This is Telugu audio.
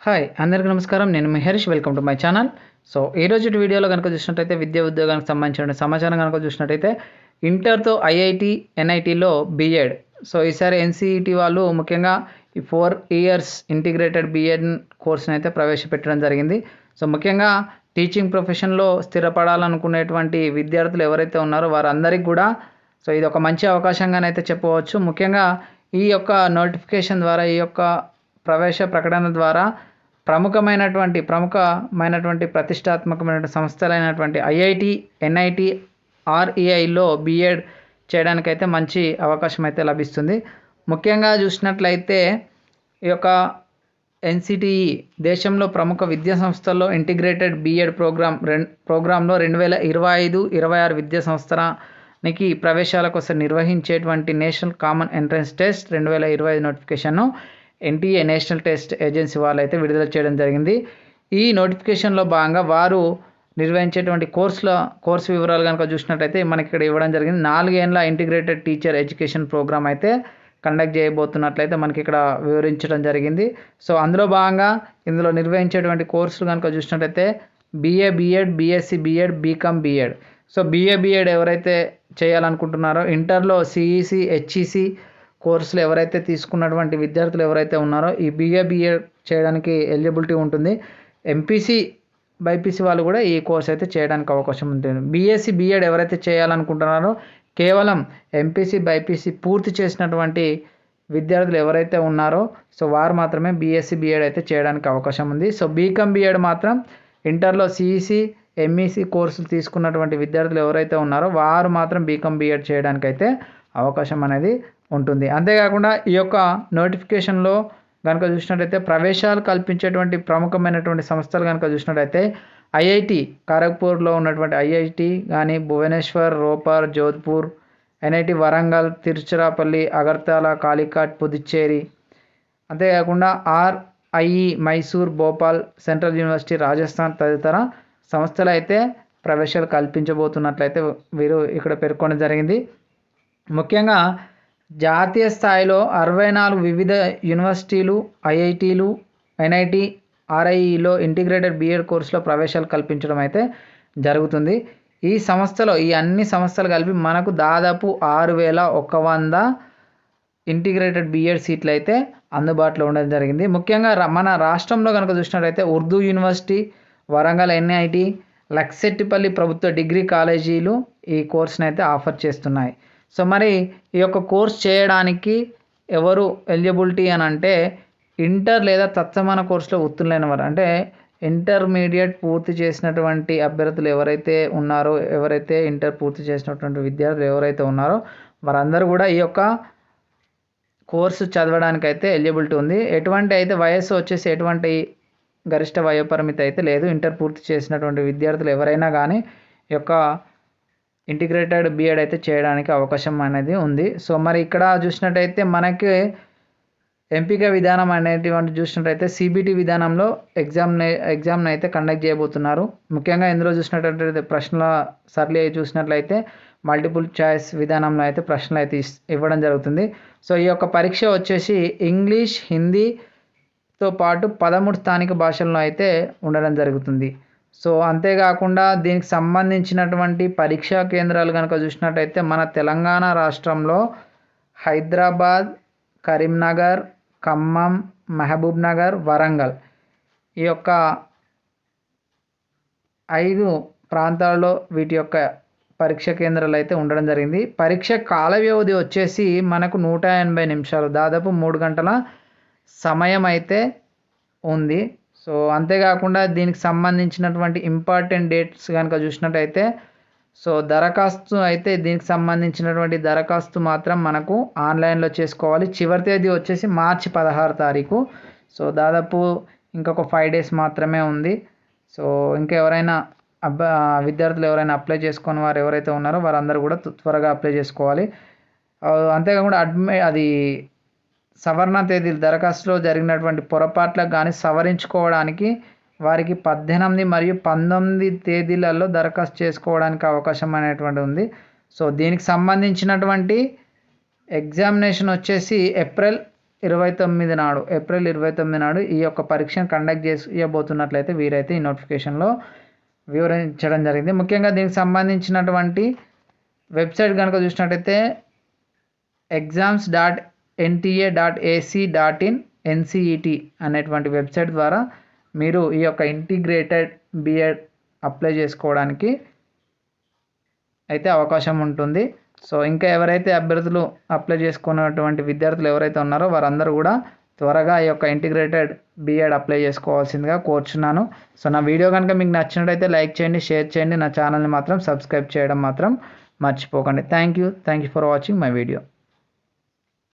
హాయ్ అందరికీ నమస్కారం. నేను మీ Harish. Welcome to my channel. So ఈరోజు వీడియోలో కనుక చూసినట్టయితే విద్యా ఉద్యోగానికి సంబంధించిన సమాచారం కనుక చూసినట్టయితే ఇంటర్తో ఐఐటి ఎన్ఐటిలో బీఎడ్. సో ఈసారి ఎన్సీఈటీ వాళ్ళు ముఖ్యంగా ఈ 4 ఇయర్స్ ఇంటిగ్రేటెడ్ బీఎడ్ కోర్సును అయితే ప్రవేశపెట్టడం జరిగింది. సో ముఖ్యంగా టీచింగ్ ప్రొఫెషన్లో స్థిరపడాలనుకునేటువంటి విద్యార్థులు ఎవరైతే ఉన్నారో వారందరికీ కూడా సో ఇది ఒక మంచి అవకాశంగానైతే చెప్పవచ్చు. ముఖ్యంగా ఈ యొక్క నోటిఫికేషన్ ద్వారా, ఈ యొక్క ప్రవేశ ప్రకటన ద్వారా ప్రముఖమైనటువంటి ప్రతిష్టాత్మకమైనటువంటి సంస్థలైనటువంటి ఐఐటి, ఎన్ఐటి, ఆర్ఈఐలో బీఎడ్ చేయడానికైతే మంచి అవకాశం అయితే లభిస్తుంది. ముఖ్యంగా చూసినట్లయితే ఈ యొక్క ఎన్సిటిఈ దేశంలో ప్రముఖ విద్యా సంస్థల్లో ఇంటిగ్రేటెడ్ బీఎడ్ ప్రోగ్రాంలో 2025-26 విద్యా సంవత్సరానికి ప్రవేశాల కోసం నిర్వహించేటువంటి నేషనల్ కామన్ ఎంట్రన్స్ టెస్ట్ 2025 నోటిఫికేషన్ను ఎన్టీఏ నేషనల్ టెస్ట్ ఏజెన్సీ వాళ్ళు అయితే విడుదల చేయడం జరిగింది. ఈ నోటిఫికేషన్లో భాగంగా వారు నిర్వహించేటువంటి కోర్సు వివరాలు కనుక చూసినట్టయితే మనకి ఇక్కడ ఇవ్వడం జరిగింది. 4 ఏళ్ళ ఇంటిగ్రేటెడ్ టీచర్ ఎడ్యుకేషన్ ప్రోగ్రామ్ అయితే కండక్ట్ చేయబోతున్నట్లయితే మనకి ఇక్కడ వివరించడం జరిగింది. సో అందులో భాగంగా ఇందులో నిర్వహించేటువంటి కోర్సులు కనుక చూసినట్టయితే BA BEd, BSc BEd, BCom BEd. So BA BEd ఎవరైతే చేయాలనుకుంటున్నారో ఇంటర్లో సిఈసి, హెచ్ఈసి కోర్సులు ఎవరైతే తీసుకున్నటువంటి విద్యార్థులు ఎవరైతే ఉన్నారో ఈ బీఎడ్ చేయడానికి ఎలిజిబిలిటీ ఉంటుంది. ఎంపీసీ, బైపీసీ వాళ్ళు కూడా ఈ కోర్స్ అయితే చేయడానికి అవకాశం ఉంటుంది. బీఎస్సీ బీఎడ్ ఎవరైతే చేయాలనుకుంటున్నారో కేవలం ఎంపీసీ, బైపీసీ పూర్తి చేసినటువంటి విద్యార్థులు ఎవరైతే ఉన్నారో సో వారు మాత్రమే బీఎస్సీ బీఎడ్ అయితే చేయడానికి అవకాశం ఉంది. సో బీకామ్ బీఎడ్ మాత్రం ఇంటర్లో సిఈసి, ఎంఈసి కోర్సులు తీసుకున్నటువంటి విద్యార్థులు ఎవరైతే ఉన్నారో వారు మాత్రం బీకామ్ బీఎడ్ చేయడానికి అయితే అవకాశం అనేది ఉంటుంది. అంతేకాకుండా ఈ యొక్క నోటిఫికేషన్లో కనుక చూసినట్టయితే ప్రవేశాలు కల్పించేటువంటి ప్రముఖమైనటువంటి సంస్థలు కనుక చూసినట్టయితే ఐఐటి ఖరగ్పూర్లో ఉన్నటువంటి ఐఐటి కానీ, భువనేశ్వర్, రోపర్, జోధ్పూర్, ఎన్ఐటి వరంగల్, తిరుచిరాపల్లి, అగర్తల, కాలికట్, పుదుచ్చేరి, అంతేకాకుండా RIE Mysore, Bhopal, central university, Rajasthan తదితర సంస్థలు అయితే ప్రవేశాలు కల్పించబోతున్నట్లయితే వీరు ఇక్కడ పేర్కొనడం జరిగింది. ముఖ్యంగా జాతీయ స్థాయిలో 64 వివిధ యూనివర్సిటీలు, ఐఐటీలు, ఎన్ఐటి, ఆర్ఐఈలో ఇంటిగ్రేటెడ్ బీఎడ్ కోర్సులో ప్రవేశాలు కల్పించడం అయితే జరుగుతుంది. ఈ అన్ని సంస్థలు కలిపి మనకు దాదాపు 6100 ఇంటిగ్రేటెడ్ బీఎడ్ సీట్లు అయితే అందుబాటులో ఉండడం జరిగింది. ముఖ్యంగా మన రాష్ట్రంలో కనుక చూసినట్లయితే ఉర్దూ యూనివర్సిటీ, వరంగల్ ఎన్ఐటి, లక్సెట్టిపల్లి ప్రభుత్వ డిగ్రీ కాలేజీలు ఈ కోర్సును అయితే ఆఫర్ చేస్తున్నాయి. సో మరి ఈ యొక్క కోర్స్ చేయడానికి ఎవరు ఎలిజిబిలిటీ అని అంటే ఇంటర్ లేదా తత్సమాన కోర్సులో ఉత్తీర్ణులైన వారు, అంటే ఇంటర్మీడియట్ పూర్తి చేసినటువంటి అభ్యర్థులు ఎవరైతే ఉన్నారో, ఎవరైతే ఇంటర్ పూర్తి చేసినటువంటి విద్యార్థులు ఎవరైతే ఉన్నారో వారందరూ కూడా ఈ యొక్క కోర్సు చదవడానికి అయితే ఎలిజిబిలిటీ ఉంది. వయస్సు వచ్చేసి ఎటువంటి గరిష్ట వయోపరిమితి అయితే లేదు. ఇంటర్ పూర్తి చేసినటువంటి విద్యార్థులు ఎవరైనా కానీ ఈ యొక్క ఇంటిగ్రేటెడ్ బీఎడ్ అయితే చేయడానికి అవకాశం అనేది ఉంది. సో మరి ఇక్కడ చూసినట్టయితే మనకి ఎంపిక విధానం అనేటువంటి చూసినట్టయితే సిబిటి విధానంలో ఎగ్జామ్ని అయితే కండక్ట్ చేయబోతున్నారు. ముఖ్యంగా ఇందులో చూసినట్టయితే ప్రశ్నల సరళి చూసినట్లయితే మల్టిపుల్ చాయిస్ విధానంలో అయితే ప్రశ్నలు అయితే ఇవ్వడం జరుగుతుంది. సో ఈ యొక్క పరీక్ష వచ్చేసి ఇంగ్లీష్, హిందీతో పాటు 13 స్థానిక భాషల్లో అయితే ఉండడం జరుగుతుంది. సో అంతేకాకుండా దీనికి సంబంధించినటువంటి పరీక్షా కేంద్రాలు కనుక చూసినట్టయితే మన తెలంగాణ రాష్ట్రంలో హైదరాబాద్, కరీంనగర్, ఖమ్మం, మహబూబ్ నగర్, వరంగల్ ఈ యొక్క 5 ప్రాంతాల్లో వీటి యొక్క పరీక్షా కేంద్రాలు అయితే ఉండడం జరిగింది. పరీక్ష కాల వ్యవధి వచ్చేసి మనకు 180 నిమిషాలు, దాదాపు 3 గంటల సమయం అయితే ఉంది. సో అంతేకాకుండా దీనికి సంబంధించినటువంటి ఇంపార్టెంట్ డేట్స్ కనుక చూసినట్టయితే సో దీనికి సంబంధించినటువంటి దరఖాస్తు మాత్రం మనకు ఆన్లైన్లో చేసుకోవాలి. చివరి తేదీ వచ్చేసి మార్చి 16 తారీఖు. సో దాదాపు ఇంకొక 5 డేస్ మాత్రమే ఉంది. సో ఇంకెవరైనా విద్యార్థులు ఎవరైనా అప్లై చేసుకుని వారు ఎవరైతే ఉన్నారో వారందరూ కూడా త్వరగా అప్లై చేసుకోవాలి. అంతేకాకుండా సవరణ తేదీలు, దరఖాస్తులో జరిగినటువంటి పొరపాట్లకు కానీ సవరించుకోవడానికి వారికి 18 మరియు 19 తేదీలలో దరఖాస్తు చేసుకోవడానికి అవకాశం అనేటువంటి ఉంది. సో దీనికి సంబంధించినటువంటి ఎగ్జామినేషన్ వచ్చేసి ఏప్రిల్ 29 నాడు ఏప్రిల్ 29 నాడు ఈ యొక్క పరీక్షను కండక్ట్ చేయబోతున్నట్లయితే వీరైతే ఈ నోటిఫికేషన్లో వివరించడం జరిగింది. ముఖ్యంగా దీనికి సంబంధించినటువంటి వెబ్సైట్ కనుక చూసినట్టయితే exams.nta.ac.in NCET అనేటువంటి వెబ్సైట్ ద్వారా మీరు ఈ యొక్క ఇంటిగ్రేటెడ్ బీఎడ్ అప్లై చేసుకోవడానికి అయితే అవకాశం ఉంటుంది. సో ఇంకా ఎవరైతే అభ్యర్థులు అప్లై చేసుకున్నటువంటి విద్యార్థులు ఎవరైతే ఉన్నారో వారందరూ కూడా త్వరగా ఈ యొక్క ఇంటిగ్రేటెడ్ బీఎడ్ అప్లై చేసుకోవాల్సిందిగా కోరుచున్నాను. సో నా వీడియో కనుక మీకు నచ్చినట్టయితే లైక్ చేయండి, షేర్ చేయండి, నా ఛానల్ని మాత్రం సబ్స్క్రైబ్ చేయడం మాత్రం మర్చిపోకండి. Thank you for watching my video.